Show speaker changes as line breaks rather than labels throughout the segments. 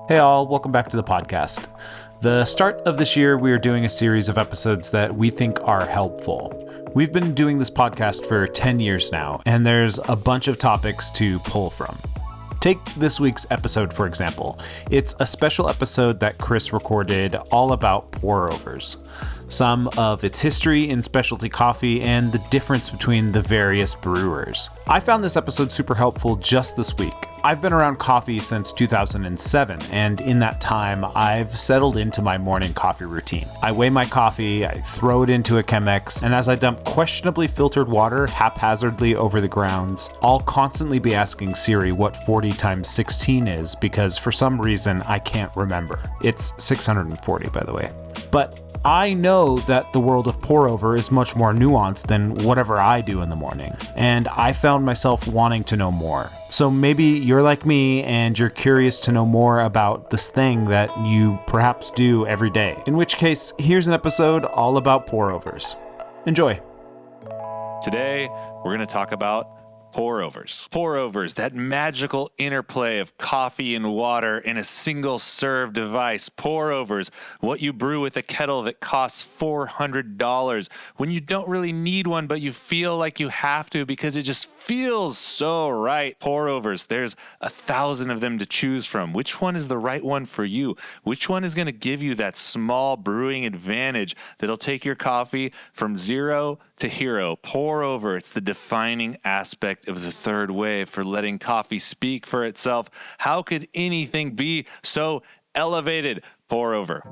Hey all, welcome back to the podcast. The start of this year, we are doing a series of episodes that we think are helpful. We've been doing this podcast for 10 years now, and there's a bunch of topics to pull from. Take this week's episode, for example. It's a special episode that Chris recorded all about pour-overs, some of its history in specialty coffee, and the difference between the various brewers. I found this episode super helpful just this week. I've been around coffee since 2007, and in that time, I've settled into my morning coffee routine. I weigh my coffee, I throw it into a Chemex, and as I dump questionably filtered water haphazardly over the grounds, I'll constantly be asking Siri what 40 times 16 is because for some reason I can't remember. It's 640, by the way. But I know that the world of pour-over is much more nuanced than whatever I do in the morning, and I found myself wanting to know more. So maybe you're like me and you're curious to know more about this thing that you perhaps do every day. In which case, here's an episode all about pour-overs. Enjoy.
Today, we're going to talk about pour-overs. Pour-overs, that magical interplay of coffee and water in a single serve device. Pour-overs, what you brew with a kettle that costs $400 when you don't really need one, but you feel like you have to because it just feels so right. Pour-overs, there's 1,000 of them to choose from. Which one is the right one for you? Which one is going to give you that small brewing advantage that'll take your coffee from zero to hero? Pour-over, it's the defining aspect of the third wave for letting coffee speak for itself. How could anything be so elevated? Pour-over.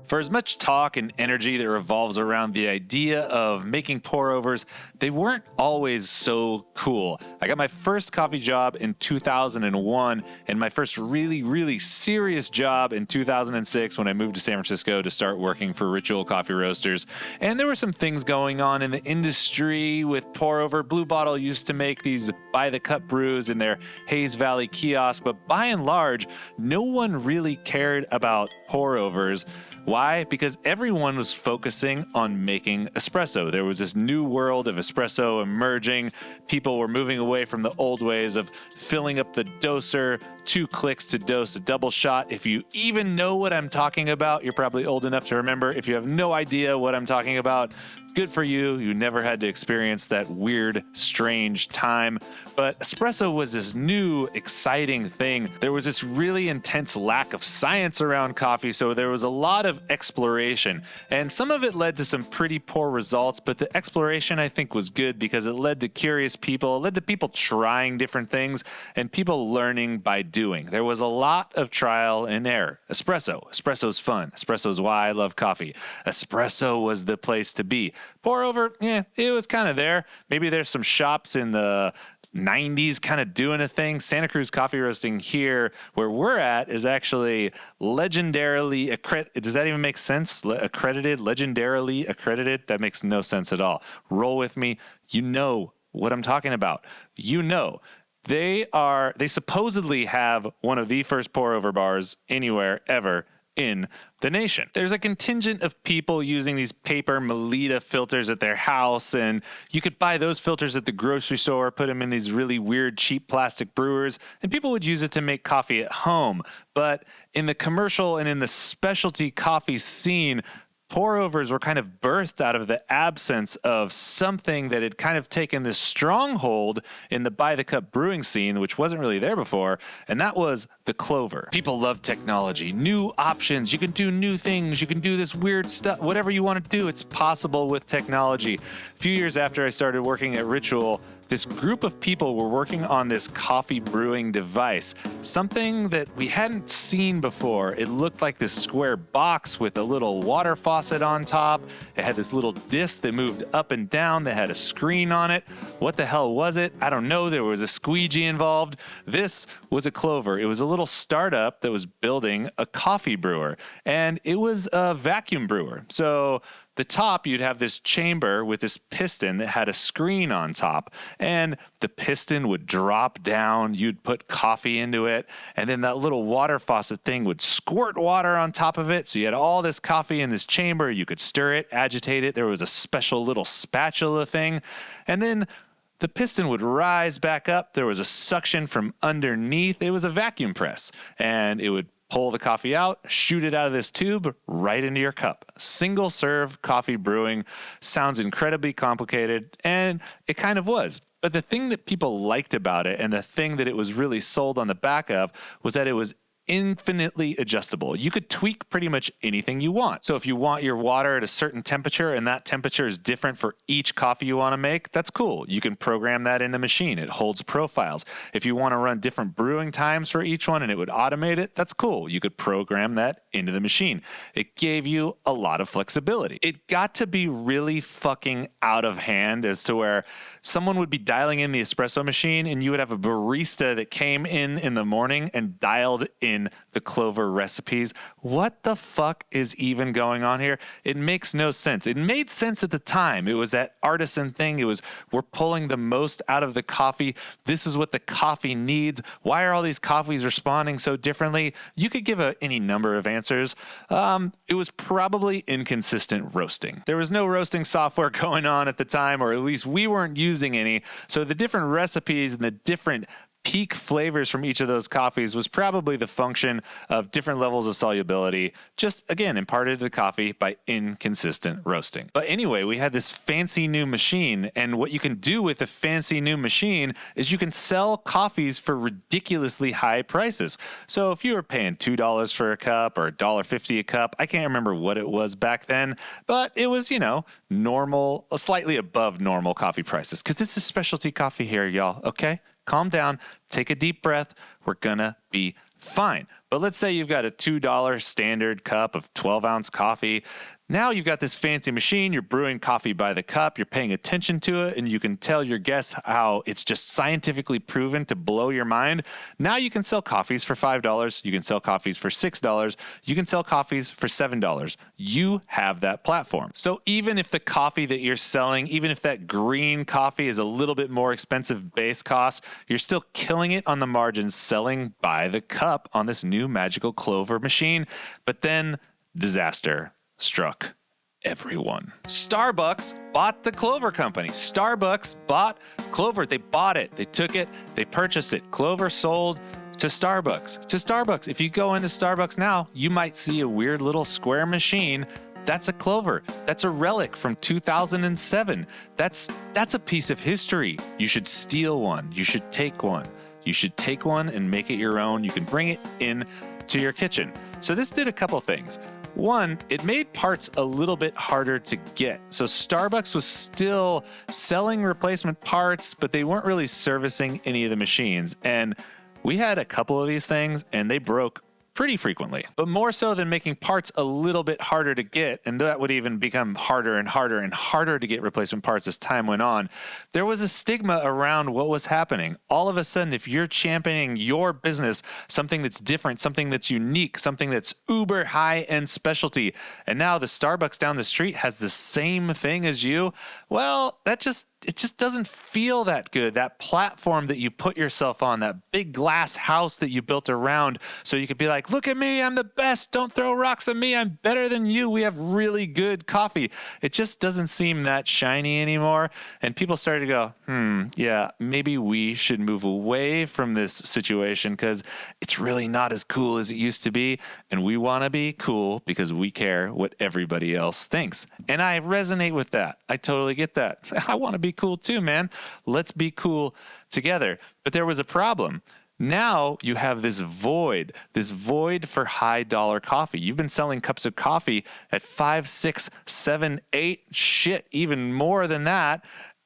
For as much talk and energy that revolves around the idea of making pour-overs, they weren't always so cool. I got my first coffee job in 2001 and my first really serious job in 2006 when I moved to San Francisco to start working for Ritual Coffee Roasters. And there were some things going on in the industry with pour-over. Blue Bottle used to make these by-the-cup brews in their Hayes Valley kiosk, but by and large, no one really cared about pour-overs. Why? Because everyone was focusing on making espresso. There was this new world of espresso emerging. People were moving away from the old ways of filling up the doser, 2 clicks to dose a double shot. If you even know what I'm talking about, you're probably old enough to remember. If you have no idea what I'm talking about, good for you. You never had to experience that weird, strange time. But espresso was this new, exciting thing. There was this really intense lack of science around coffee, so there was a lot of exploration. And some of it led to some pretty poor results, but the exploration, I think, was good because it led to curious people. It led to people trying different things and people learning by doing. There was a lot of trial and error. Espresso's fun. Espresso's why I love coffee. Espresso was the place to be. Pour-over, it was kind of there. Maybe there's some shops in the 90s kind of doing a thing. Santa Cruz Coffee Roasting here, where we're at, is actually legendarily accredited. Does that even make sense? Legendarily accredited? That makes no sense at all. Roll with me. You know what I'm talking about. You know. They supposedly have one of the first pour-over bars anywhere ever in the nation. There's a contingent of people using these paper Melita filters at their house, and you could buy those filters at the grocery store, put them in these really weird, cheap plastic brewers, and people would use it to make coffee at home. But in the commercial and in the specialty coffee scene, pour-overs were kind of birthed out of the absence of something that had kind of taken this stronghold in the by-the-cup brewing scene, which wasn't really there before, and that was the clover. People love technology, new options. You can do new things. You can do this weird stuff. Whatever you want to do, it's possible with technology. A few years after I started working at Ritual, this group of people were working on this coffee brewing device, something that we hadn't seen before. It looked like this square box with a little water faucet on top. It had this little disc that moved up and down that had a screen on it. What the hell was it? I don't know. There was a squeegee involved. This was a Clover. It was a little startup that was building a coffee brewer, and it was a vacuum brewer. So the top, you'd have this chamber with this piston that had a screen on top, and the piston would drop down. You'd put coffee into it, and then that little water faucet thing would squirt water on top of it. So you had all this coffee in this chamber. You could stir it, agitate it. There was a special little spatula thing, and then the piston would rise back up. There was a suction from underneath. It was a vacuum press, and it would pull the coffee out, shoot it out of this tube right into your cup. Single serve coffee brewing sounds incredibly complicated, and it kind of was. But the thing that people liked about it, and the thing that it was really sold on the back of, was that it was infinitely adjustable. You could tweak pretty much anything you want. So if you want your water at a certain temperature and that temperature is different for each coffee you want to make, that's cool. You can program that in the machine. It holds profiles. If you want to run different brewing times for each one and it would automate it, that's cool. You could program that into the machine. It gave you a lot of flexibility. It got to be really fucking out of hand as to where someone would be dialing in the espresso machine and you would have a barista that came in the morning and dialed in the Clover recipes. What the fuck is even going on here? It makes no sense. It made sense at the time. It was that artisan thing. It was, we're pulling the most out of the coffee. This is what the coffee needs. Why are all these coffees responding so differently? You could give any number of answers. It was probably inconsistent roasting. There was no roasting software going on at the time, or at least we weren't using any. So the different recipes and the different peak flavors from each of those coffees was probably the function of different levels of solubility, just again imparted to the coffee by inconsistent roasting. But anyway, we had this fancy new machine, and what you can do with a fancy new machine is you can sell coffees for ridiculously high prices. So if you were paying $2 for a cup or $1.50 a cup, I can't remember what it was back then, but it was, normal, slightly above normal coffee prices, because this is specialty coffee here, y'all, okay? Calm down, take a deep breath. We're gonna be fine. But let's say you've got a $2 standard cup of 12-ounce coffee. Now you've got this fancy machine. You're brewing coffee by the cup. You're paying attention to it, and you can tell your guests how it's just scientifically proven to blow your mind. Now you can sell coffees for $5. You can sell coffees for $6. You can sell coffees for $7. You have that platform. So even if the coffee that you're selling, even if that green coffee is a little bit more expensive base cost, you're still killing it on the margins selling by the cup on this new magical Clover machine. But then disaster struck everyone. Starbucks bought the Clover company. Starbucks bought Clover. They bought it. They took it. They purchased it. Clover sold to Starbucks. If you go into Starbucks now, you might see a weird little square machine. That's a Clover. That's a relic from 2007. That's a piece of history. You should steal one. You should take one. You should take one and make it your own. You can bring it in to your kitchen. So this did a couple things. One, it made parts a little bit harder to get. So Starbucks was still selling replacement parts, but they weren't really servicing any of the machines. And we had a couple of these things, and they broke pretty frequently. But more so than making parts a little bit harder to get, and that would even become harder and harder and harder to get replacement parts as time went on, there was a stigma around what was happening. All of a sudden, if you're championing your business, something that's different, something that's unique, something that's uber high-end specialty, and now the Starbucks down the street has the same thing as you, well, it just doesn't feel that good. That platform that you put yourself on, that big glass house that you built around so you could be like, look at me, I'm the best. Don't throw rocks at me. I'm better than you. We have really good coffee. It just doesn't seem that shiny anymore. And people started to go, yeah, maybe we should move away from this situation because it's really not as cool as it used to be. And we want to be cool because we care what everybody else thinks. And I resonate with that. I totally get that. I want to be cool too, man. Let's be cool together. But there was a problem. Now you have this void for high dollar coffee. You've been selling cups of coffee at 5, 6, 7, 8, shit, even more than that.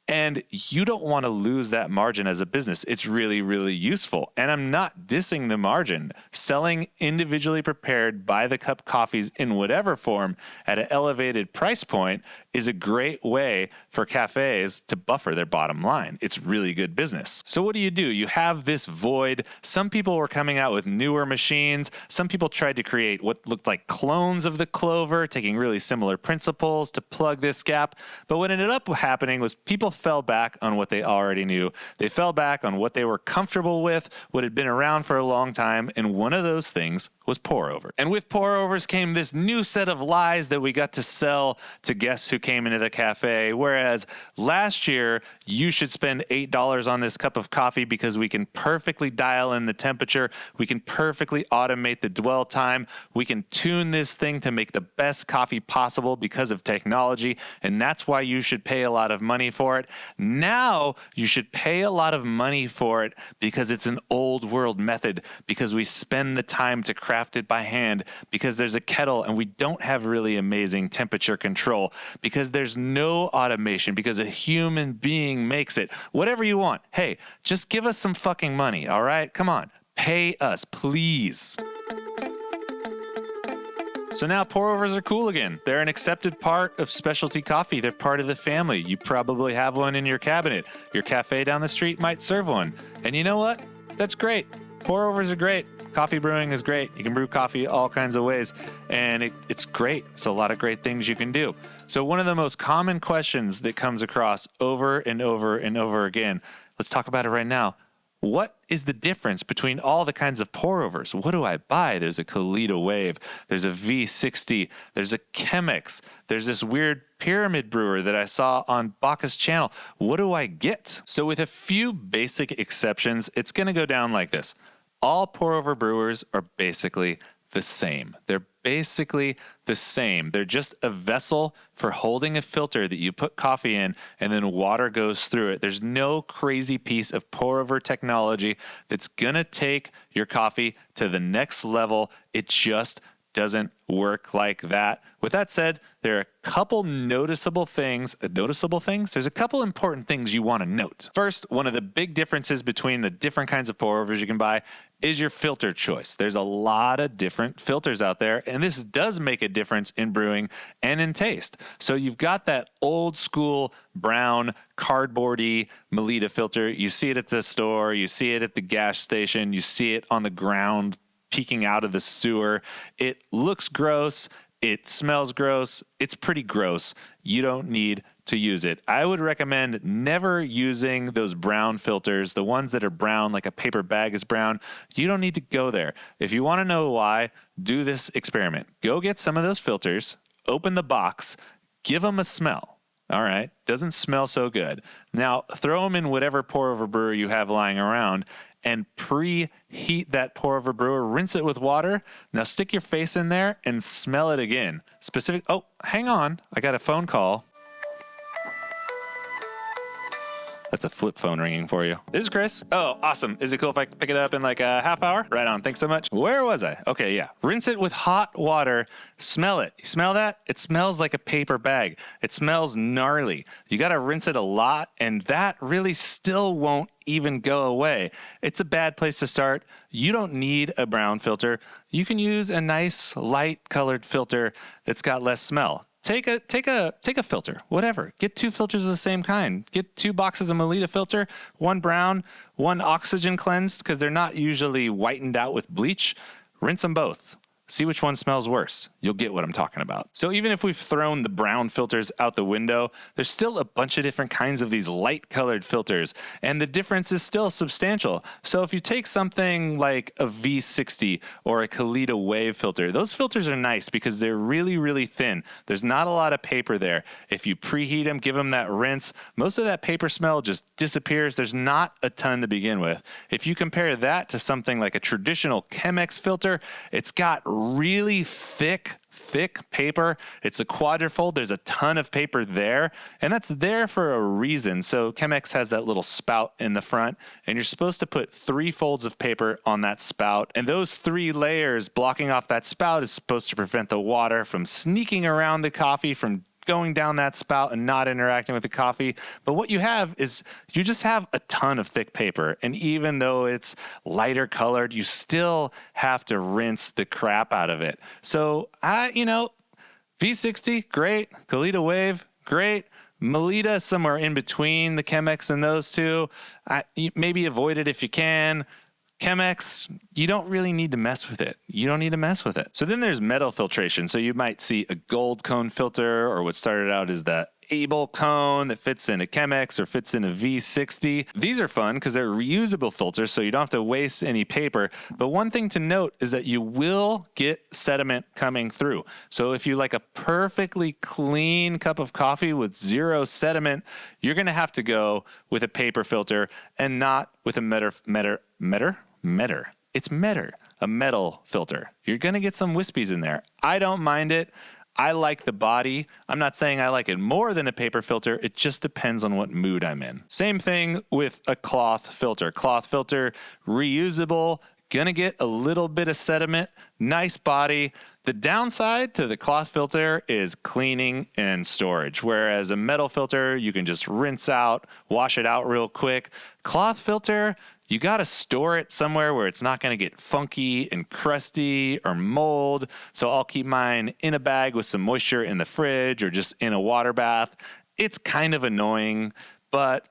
And you don't want to lose that margin as a business. It's really, really useful. And I'm not dissing the margin. Selling individually prepared by the cup coffees in whatever form at an elevated price point is a great way for cafes to buffer their bottom line. It's really good business. So what do? You have this void. Some people were coming out with newer machines. Some people tried to create what looked like clones of the Clover, taking really similar principles to plug this gap. But what ended up happening was people fell back on what they already knew. They fell back on what they were comfortable with, what had been around for a long time, and one of those things was pour over. And with pour overs came this new set of lies that we got to sell to guests who came into the cafe. Whereas last year, you should spend $8 on this cup of coffee because we can perfectly dial in the temperature. We can perfectly automate the dwell time. We can tune this thing to make the best coffee possible because of technology. And that's why you should pay a lot of money for it. Now you should pay a lot of money for it because it's an old world method, because we spend the time to craft it by hand, because there's a kettle and we don't have really amazing temperature control, because there's no automation, because a human being makes it. Whatever you want. Hey, just give us some fucking money, all right? Come on, pay us, please. So now pour overs are cool again. They're an accepted part of specialty coffee. They're part of the family. You probably have one in your cabinet. Your cafe down the street might serve one. And you know what? That's great. Pour overs are great. Coffee brewing is great. You can brew coffee all kinds of ways, and it's great. It's a lot of great things you can do. So one of the most common questions that comes across over and over and over again, let's talk about it right now. What is the difference between all the kinds of pour overs? What do I buy? There's a Kalita Wave. There's a V60. There's a Chemex. There's this weird pyramid brewer that I saw on Bacchus channel. What do I get? So with a few basic exceptions, it's going to go down like this. All pour-over brewers are basically the same. They're basically the same. They're just a vessel for holding a filter that you put coffee in and then water goes through it. There's no crazy piece of pour-over technology that's going to take your coffee to the next level. It just doesn't work like that. With that said, there are a couple noticeable things. There's a couple important things you want to note. First, one of the big differences between the different kinds of pour overs you can buy is your filter choice. There's a lot of different filters out there, and this does make a difference in brewing and in taste. So you've got that old school brown cardboardy Melita filter. You see it at the store, you see it at the gas station, you see it on the ground peeking out of the sewer. It looks gross. It smells gross. It's pretty gross. You don't need to use it. I would recommend never using those brown filters, the ones that are brown, like a paper bag is brown. You don't need to go there. If you want to know why, do this experiment. Go get some of those filters, open the box, give them a smell. All right, doesn't smell so good. Now throw them in whatever pour-over brewer you have lying around and preheat that pour-over brewer. Rinse it with water. Now stick your face in there and smell it again. Oh, hang on. I got a phone call. That's a flip phone ringing for you. This is Chris. Oh, awesome. Is it cool if I pick it up in like a half hour? Right on. Thanks so much. Where was I? Okay, yeah. Rinse it with hot water. Smell it. You smell that? It smells like a paper bag. It smells gnarly. You got to rinse it a lot, and that really still won't even go away. It's a bad place to start. You don't need a brown filter. You can use a nice light colored filter that's got less smell. Take a filter, whatever. Get 2 filters of the same kind. Get 2 boxes of Melita filter, 1 brown, 1 oxygen cleansed, because they're not usually whitened out with bleach. Rinse them both. See which one smells worse. You'll get what I'm talking about. So even if we've thrown the brown filters out the window, there's still a bunch of different kinds of these light colored filters, and the difference is still substantial. So if you take something like a V60 or a Kalita Wave filter, those filters are nice because they're really, really thin. There's not a lot of paper there. If you preheat them, give them that rinse, most of that paper smell just disappears. There's not a ton to begin with. If you compare that to something like a traditional Chemex filter, it's got really thick paper. It's a quadrifold. There's a ton of paper there, and that's there for a reason. So Chemex has that little spout in the front, and you're supposed to put 3 folds of paper on that spout, and those 3 layers blocking off that spout is supposed to prevent the water from sneaking around the coffee, from going down that spout and not interacting with the coffee. But what you have is you just have a ton of thick paper. And even though it's lighter colored, you still have to rinse the crap out of it. So, V60, great. Kalita Wave, great. Melita, somewhere in between the Chemex and those two. Maybe avoid it if you can. Chemex, you don't really need to mess with it. So then there's metal filtration. So you might see a gold cone filter, or what started out as the Able cone that fits in a Chemex or fits in a V60. These are fun because they're reusable filters, so you don't have to waste any paper. But one thing to note is that you will get sediment coming through. So if you like a perfectly clean cup of coffee with zero sediment, you're going to have to go with a paper filter and not with a metal filter. You're going to get some wispies in there. I don't mind it. I like the body. I'm not saying I like it more than a paper filter. It just depends on what mood I'm in. Same thing with a cloth filter. Cloth filter, reusable, gonna get a little bit of sediment, nice body. The downside to the cloth filter is cleaning and storage, whereas a metal filter, you can just rinse out, wash it out real quick. Cloth filter, you got to store it somewhere where it's not going to get funky and crusty or mold. So I'll keep mine in a bag with some moisture in the fridge or just in a water bath. It's kind of annoying, but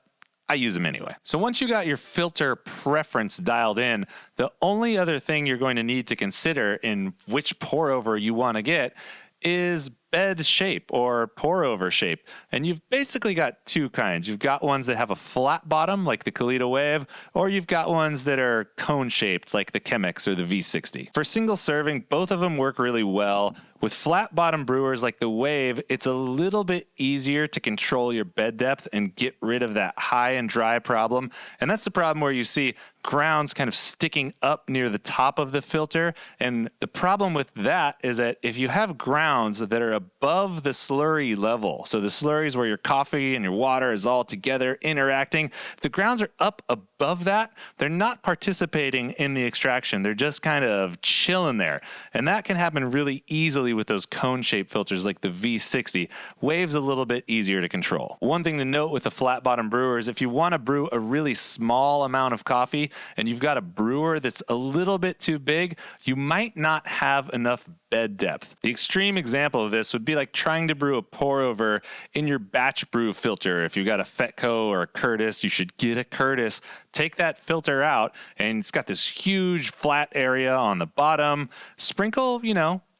I use them anyway. So once you got your filter preference dialed in, the only other thing you're going to need to consider in which pour over you want to get is bed shape or pour over shape. And you've basically got two kinds. You've got ones that have a flat bottom like the Kalita Wave, or you've got ones that are cone shaped like the Chemex or the V60. For single serving, both of them work really well. With flat bottom brewers like the Wave, it's a little bit easier to control your bed depth and get rid of that high and dry problem. And that's the problem where you see grounds kind of sticking up near the top of the filter. And the problem with that is that if you have grounds that are above the slurry level, so the slurry is where your coffee and your water is all together interacting, if the grounds are up above that, they're not participating in the extraction. They're just kind of chilling there. And that can happen really easily with those cone-shaped filters like the V60. Wave's a little bit easier to control. One thing to note with the flat bottom brewer is if you want to brew a really small amount of coffee and you've got a brewer that's a little bit too big, you might not have enough bed depth. The extreme example of this would be like trying to brew a pour over in your batch brew filter. If you've got a Fetco or a Curtis, you should get a Curtis. Take that filter out and it's got this huge flat area on the bottom. Sprinkle,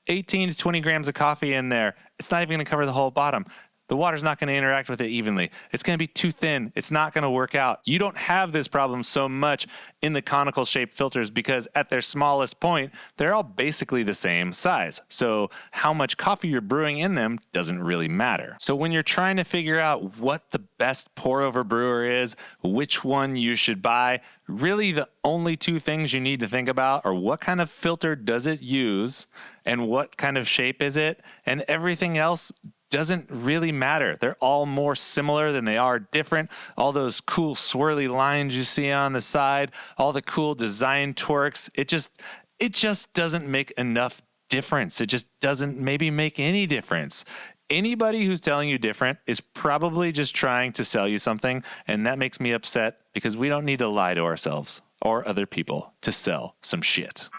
18 to 20 grams of coffee in there. It's not even going to cover the whole bottom. The water's not going to interact with it evenly. It's going to be too thin. It's not going to work out. You don't have this problem so much in the conical shaped filters because at their smallest point, they're all basically the same size. So how much coffee you're brewing in them doesn't really matter. So when you're trying to figure out what the best pour over brewer is, which one you should buy, really the only two things you need to think about are what kind of filter does it use and what kind of shape is it, and everything else doesn't really matter. They're all more similar than they are different. All those cool swirly lines you see on the side, all the cool design twerks, it just doesn't make enough difference. It just doesn't maybe make any difference. Anybody who's telling you different is probably just trying to sell you something, and that makes me upset because we don't need to lie to ourselves or other people to sell some shit.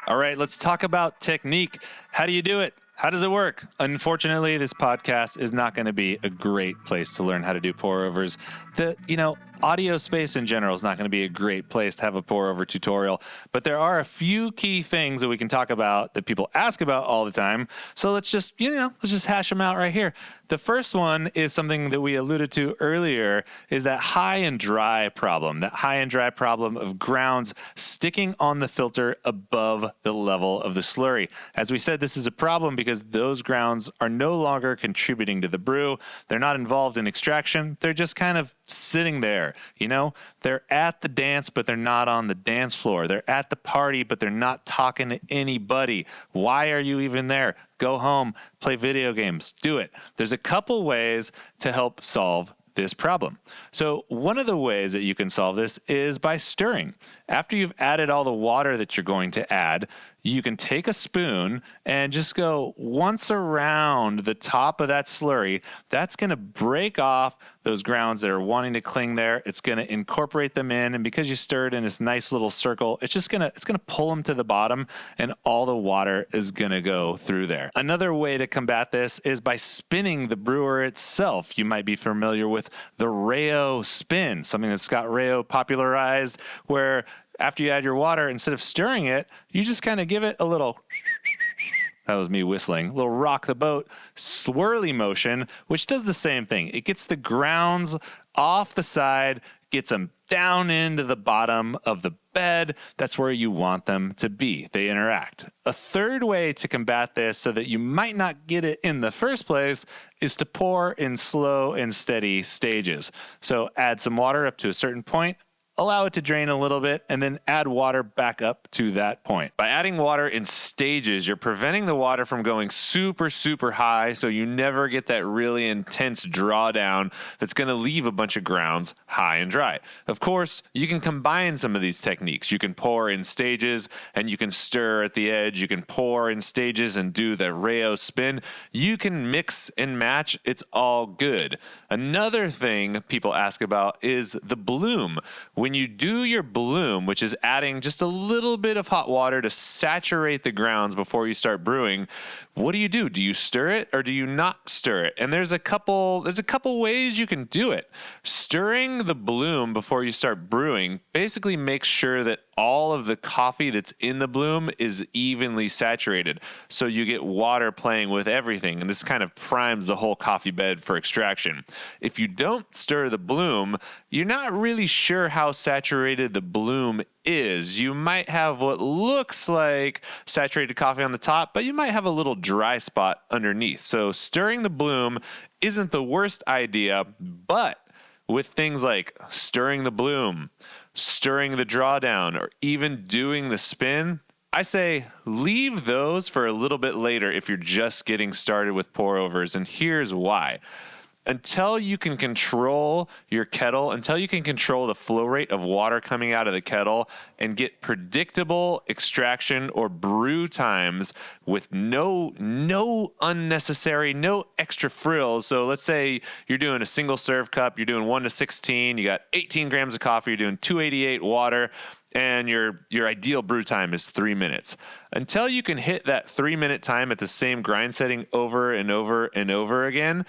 All right, let's talk about technique. How do you do it? How does it work? Unfortunately, this podcast is not going to be a great place to learn how to do pour overs. The, audio space in general is not going to be a great place to have a pour over tutorial, but there are a few key things that we can talk about that people ask about all the time. So let's just hash them out right here. The first one is something that we alluded to earlier, is that high and dry problem of grounds sticking on the filter above the level of the slurry. As we said, this is a problem because those grounds are no longer contributing to the brew. They're not involved in extraction. They're just kind of sitting there. They're at the dance, but they're not on the dance floor. They're at the party, but they're not talking to anybody. Why are you even there? Go home, play video games, do it. There's a couple ways to help solve this problem. So one of the ways that you can solve this is by stirring. After you've added all the water that you're going to add, you can take a spoon and just go once around the top of that slurry. That's going to break off those grounds that are wanting to cling there. It's going to incorporate them in, and because you stir it in this nice little circle, it's going to pull them to the bottom, and all the water is going to go through there. Another way to combat this is by spinning the brewer itself. You might be familiar with the Rayo spin, something that Scott Rayo popularized, where after you add your water, instead of stirring it, you just kind of give it a little That was me whistling. A little rock the boat, swirly motion, which does the same thing. It gets the grounds off the side, gets them down into the bottom of the bed. That's where you want them to be. They interact. A third way to combat this so that you might not get it in the first place is to pour in slow and steady stages. So add some water up to a certain point, allow it to drain a little bit, and then add water back up to that point. By adding water in stages, you're preventing the water from going super, super high, so you never get that really intense drawdown that's going to leave a bunch of grounds high and dry. Of course, you can combine some of these techniques. You can pour in stages, and you can stir at the edge. You can pour in stages and do the Rayo spin. You can mix and match. It's all good. Another thing people ask about is the bloom. When you do your bloom, which is adding just a little bit of hot water to saturate the grounds before you start brewing, what do? Do you stir it or do you not stir it? And there's a couple ways you can do it. Stirring the bloom before you start brewing basically makes sure that all of the coffee that's in the bloom is evenly saturated. So you get water playing with everything. And this kind of primes the whole coffee bed for extraction. If you don't stir the bloom, you're not really sure how saturated the bloom is. You might have what looks like saturated coffee on the top, but you might have a little dry spot underneath. So stirring the bloom isn't the worst idea, but with things like stirring the bloom, stirring the drawdown, or even doing the spin, I say leave those for a little bit later if you're just getting started with pour overs. And here's why. Until you can control your kettle, until you can control the flow rate of water coming out of the kettle and get predictable extraction or brew times with no unnecessary, no extra frills. So let's say you're doing a single serve cup, you're doing 1 to 16, you got 18 grams of coffee, you're doing 288 water, and your ideal brew time is 3 minutes. Until you can hit that 3-minute time at the same grind setting over and over and over again,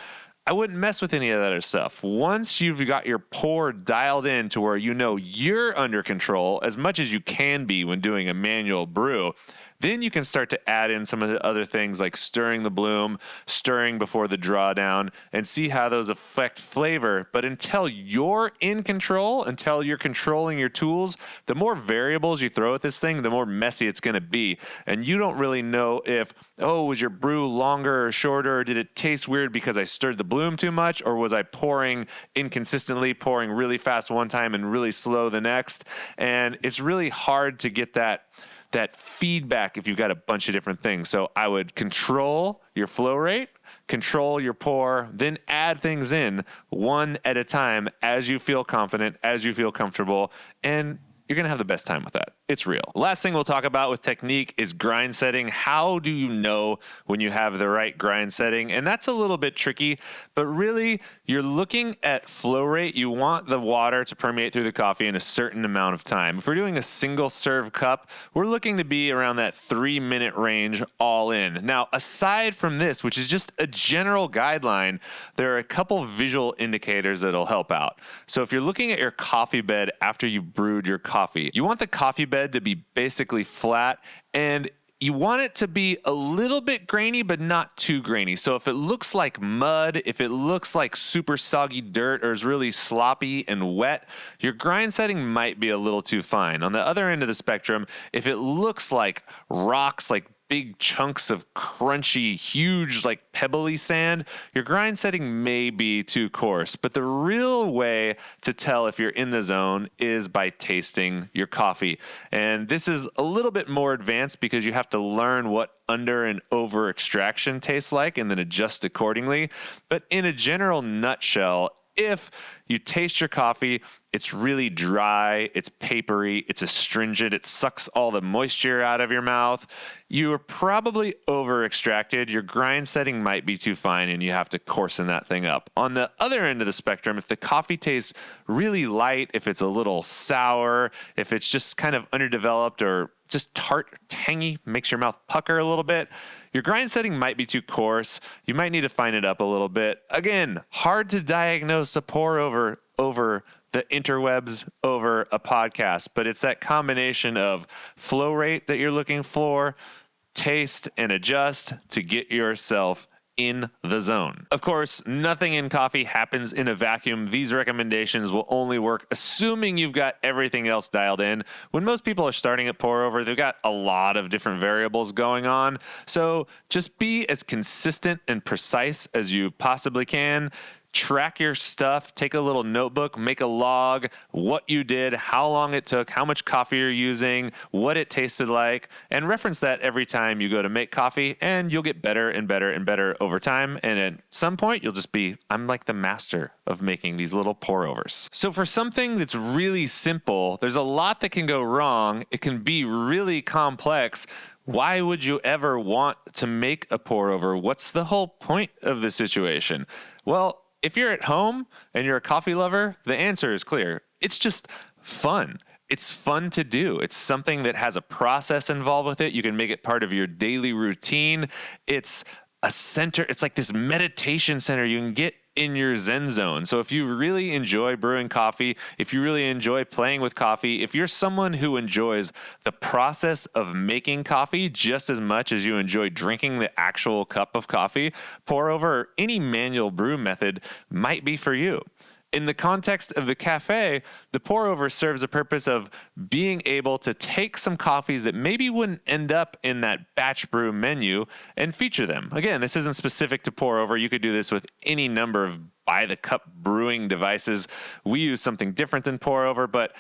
I wouldn't mess with any of that other stuff. Once you've got your pour dialed in to where you know you're under control as much as you can be when doing a manual brew, then you can start to add in some of the other things like stirring the bloom, stirring before the drawdown, and see how those affect flavor. But until you're in control, until you're controlling your tools, the more variables you throw at this thing, the more messy it's going to be. And you don't really know if, was your brew longer or shorter? Or did it taste weird because I stirred the bloom too much? Or was I pouring inconsistently, pouring really fast one time and really slow the next? And it's really hard to get that feedback if you've got a bunch of different things. So I would control your flow rate, control your pour, then add things in one at a time as you feel confident, as you feel comfortable, and you're going to have the best time with that. It's real. Last thing we'll talk about with technique is grind setting. How do you know when you have the right grind setting? And that's a little bit tricky, but really you're looking at flow rate. You want the water to permeate through the coffee in a certain amount of time. If we're doing a single serve cup, we're looking to be around that 3-minute range all in. Now, aside from this, which is just a general guideline, there are a couple visual indicators that'll help out. So if you're looking at your coffee bed after you brewed your coffee, you want the coffee bed to be basically flat, and you want it to be a little bit grainy, but not too grainy. So if it looks like mud, if it looks like super soggy dirt or is really sloppy and wet, your grind setting might be a little too fine. On the other end of the spectrum, if it looks like rocks, like big chunks of crunchy, huge, like pebbly sand, your grind setting may be too coarse. But the real way to tell if you're in the zone is by tasting your coffee. And this is a little bit more advanced because you have to learn what under and over extraction tastes like and then adjust accordingly. But in a general nutshell, if you taste your coffee, it's really dry, it's papery, it's astringent, it sucks all the moisture out of your mouth, you are probably over extracted. Your grind setting might be too fine and you have to coarsen that thing up. On the other end of the spectrum, if the coffee tastes really light, if it's a little sour, if it's just kind of underdeveloped or just tart, tangy, makes your mouth pucker a little bit, your grind setting might be too coarse. You might need to fine it up a little bit. Again, hard to diagnose a pour over the interwebs, over a podcast, but it's that combination of flow rate that you're looking for, taste, and adjust to get yourself in the zone. Of course, nothing in coffee happens in a vacuum. These recommendations will only work assuming you've got everything else dialed in. When most people are starting at pour over, they've got a lot of different variables going on. So just be as consistent and precise as you possibly can. Track your stuff, take a little notebook, make a log, what you did, how long it took, how much coffee you're using, what it tasted like, and reference that every time you go to make coffee, and you'll get better and better and better over time. And at some point, you'll just be, I'm like the master of making these little pour overs. So for something that's really simple, there's a lot that can go wrong. It can be really complex. Why would you ever want to make a pour over? What's the whole point of the situation? Well, if you're at home and you're a coffee lover, the answer is clear. It's just fun. It's fun to do. It's something that has a process involved with it. You can make it part of your daily routine. It's a center. It's like this meditation center you can get in your Zen zone. So if you really enjoy brewing coffee, if you really enjoy playing with coffee, if you're someone who enjoys the process of making coffee just as much as you enjoy drinking the actual cup of coffee, pour over or any manual brew method might be for you. In the context of the cafe, the pour over serves a purpose of being able to take some coffees that maybe wouldn't end up in that batch brew menu and feature them. Again, this isn't specific to pour over. You could do this with any number of by the cup brewing devices. We use something different than pour over, but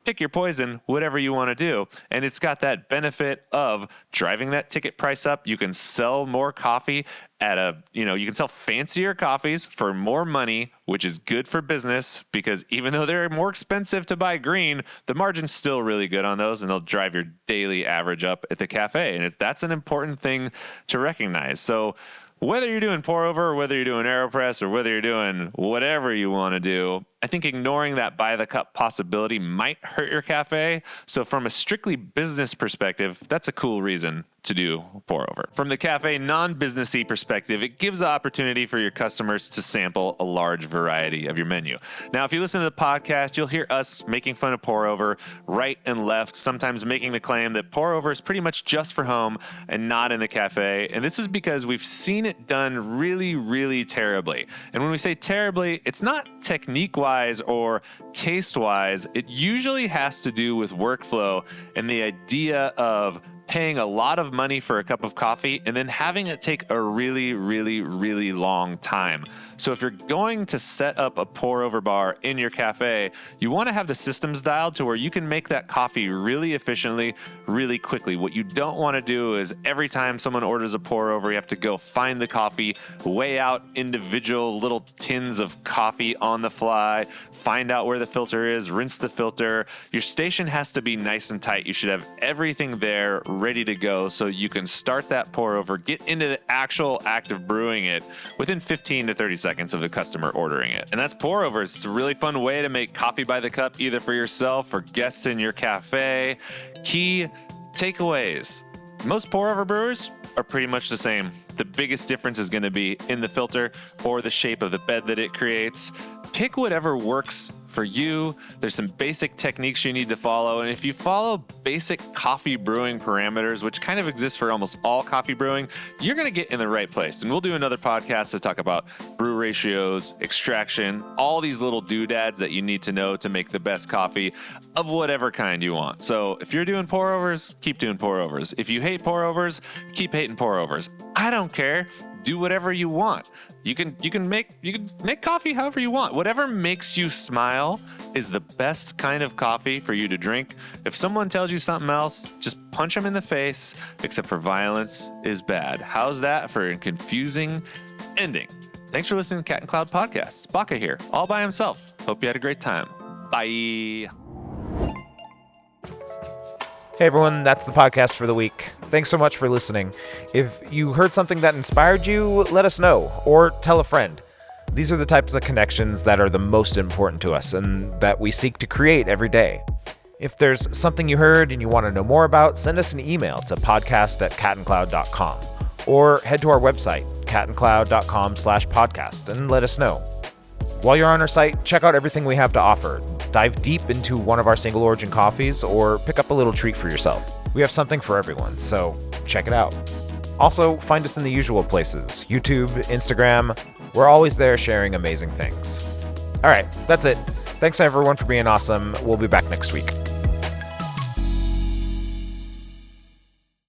pick your poison, whatever you want to do. And it's got that benefit of driving that ticket price up. You can sell more coffee at you can sell fancier coffees for more money, which is good for business because even though they're more expensive to buy green, the margin's still really good on those and they'll drive your daily average up at the cafe. And that's an important thing to recognize. So whether you're doing pour over or whether you're doing AeroPress or whether you're doing whatever you want to do, I think ignoring that by the cup possibility might hurt your cafe. So from a strictly business perspective, that's a cool reason to do pour over. From the cafe non-businessy perspective, it gives the opportunity for your customers to sample a large variety of your menu. Now, if you listen to the podcast, you'll hear us making fun of pour over right and left, sometimes making the claim that pour over is pretty much just for home and not in the cafe. And this is because we've seen it done really, really terribly. And when we say terribly, it's not technique-wise or taste-wise. It usually has to do with workflow and the idea of paying a lot of money for a cup of coffee and then having it take a really, really, really long time. So if you're going to set up a pour over bar in your cafe, you want to have the systems dialed to where you can make that coffee really efficiently, really quickly. What you don't want to do is every time someone orders a pour over, you have to go find the coffee, weigh out individual little tins of coffee on the fly, find out where the filter is, rinse the filter. Your station has to be nice and tight. You should have everything there ready to go so you can start that pour over, get into the actual act of brewing it within 15 to 30 seconds of the customer ordering it. And that's pour overs. It's a really fun way to make coffee by the cup, either for yourself or guests in your cafe. Key takeaways. Most pour over brewers are pretty much the same. The biggest difference is going to be in the filter or the shape of the bed that it creates. Pick whatever works for you. There's some basic techniques you need to follow. And if you follow basic coffee brewing parameters, which kind of exist for almost all coffee brewing, you're going to get in the right place. And we'll do another podcast to talk about brew ratios, extraction, all these little doodads that you need to know to make the best coffee of whatever kind you want. So if you're doing pour overs, keep doing pour overs. If you hate pour overs, keep hating pour overs. I don't care. Do whatever you want. You can make coffee however you want. Whatever makes you smile is the best kind of coffee for you to drink. If someone tells you something else, just punch them in the face, except for violence is bad. How's that for a confusing ending? Thanks for listening to Cat and Cloud Podcast. Baca here, all by himself. Hope you had a great time. Bye.
Hey everyone, that's the podcast for the week. Thanks so much for listening. If you heard something that inspired you, let us know, or tell a friend. These are the types of connections that are the most important to us and that we seek to create every day. If there's something you heard and you want to know more about, send us an email to podcast@catandcloud.com or head to our website, catandcloud.com/podcast, and let us know. While you're on our site, check out everything we have to offer. Dive deep into one of our single origin coffees or pick up a little treat for yourself. We have something for everyone, so check it out. Also, find us in the usual places: YouTube, Instagram. We're always there sharing amazing things. All right, that's it. Thanks everyone for being awesome. We'll be back next week.